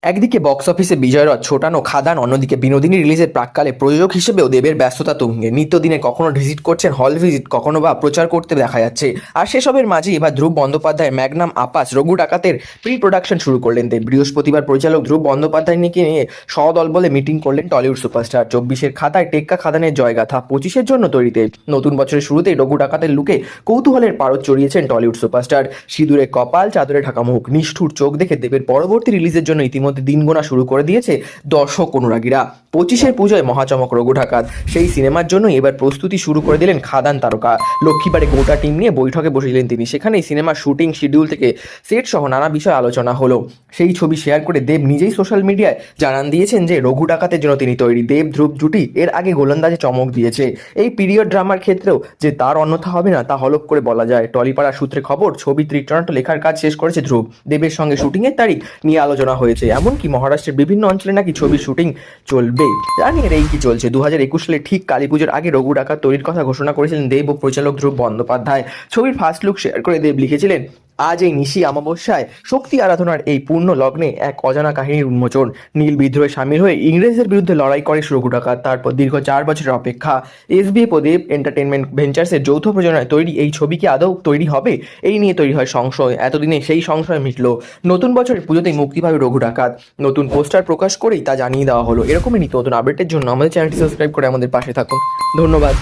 একদিকে বক্স অফিসে বিজয়রথ ছোটানো খাদান, অন্যদিকে বিনোদিনী রিলিজের প্রাক্কালে প্রযোজক হিসেবেও দেবের ব্যস্ততা তুঙ্গে। নিত্যদিনে কখনো ভিজিট করছেন হল ভিজিট, কখনো বা প্রচার করতে দেখা যাচ্ছে। আর সেসবের মাঝে এবার ধ্রুব বন্দ্যোপাধ্যায় ম্যাগনাম আপাস রঘু ডাকাতের প্রি প্রোডাকশন শুরু করলেন দেব। বৃহস্পতিবার পরিচালক ধ্রুব বন্দ্যোপাধ্যায়কে নিয়ে সদল বলে মিটিং করলেন টলিউড সুপারস্টার। 24-এর খাতায় টেক্কা খাদানের জয়গাথা, 25-এর জন্য তৈরিতে। নতুন বছরের শুরুতেই রঘু ডাকাতের লুকে কৌতূহলের পারদ চড়িয়েছেন টলিউড সুপারস্টার। সিঁদুরে কপাল, চাদরে ঢাকা মুখ, নিষ্ঠুর চোখ দেখে দেবের পরবর্তী রিলিজের জন্য ইতিমধ্যে দিন গোনা শুরু করে দিয়েছে দর্শক অনুরাগীরা। 25-এর পুজোয় মহাচমক রঘু ডাকাত, সেই সিনেমার জন্য এবার প্রস্তুতি শুরু করে দিলেন খাদান তারকা। লক্ষ্মীবারে গোটা টিম নিয়ে বৈঠকে বসেছিলেন তিনি। সেখানেই সিনেমার শুটিং শিডিউল থেকে সেট সহ নানা বিষয় আলোচনা হলো। সেই ছবি শেয়ার করে দেব নিজেই সোশ্যাল মিডিয়ায় জানান দিয়েছেন যে রঘু ডাকাতের জন্য তিনি তৈরি। দেব ধ্রুব জুটি এর আগে গোলন্দাজে চমক দিয়েছে। এই পিরিয়ড ড্রামার ক্ষেত্রেও যে তার অন্যথা হবে না তা হলফ করে বলা যায়। টলিপাড়া সূত্রে খবর, ছবি চিত্রনাট্য লেখার কাজ শেষ করেছে ধ্রুব। দেবের সঙ্গে শুটিংয়ের তারিখ নিয়ে আলোচনা হয়েছে। এমনকি মহারাষ্ট্রের বিভিন্ন অঞ্চলে নাকি ছবির শুটিং চলবে। জানি এই কি চলছে। 2021 সালে ঠিক কালী পুজোর আগে রঘু ডাকাত তৈরির কথা ঘোষণা করেছিলেন দেব ও পরিচালক ধ্রুব বন্দ্যোপাধ্যায়। ছবির ফার্স্ট লুক শেয়ার করে দেব লিখেছিলেন, আজ এই নিশি অমাবস্যায় শক্তি আরাধনার এই পূর্ণ লগ্নে এক অজানা কাহিনীর উন্মোচন। নীল বিদ্রোহে সামিল হয়ে ইংরেজদের বিরুদ্ধে লড়াই করে রঘু ডাকাত। তারপর দীর্ঘ 4 বছরের অপেক্ষা। এসবিএফ ও দেব এন্টারটেনমেন্ট ভেঞ্চার্সের যৌথ প্রযোজনায় তৈরি এই ছবি কি আদৌ তৈরি হবে, এই নিয়ে তৈরি হয় সংশয়। এতদিনে সেই সংশয় মিটল। নতুন বছরের পুজোতেই মুক্তি পাবে রঘু ডাকাত। নতুন পোস্টার প্রকাশ করেই তা জানিয়ে দেওয়া হলো। এরকমই নিত্য নতুন আপডেটের জন্য আমাদের চ্যানেলটি সাবস্ক্রাইব করে আমাদের পাশে থাকুন। ধন্যবাদ।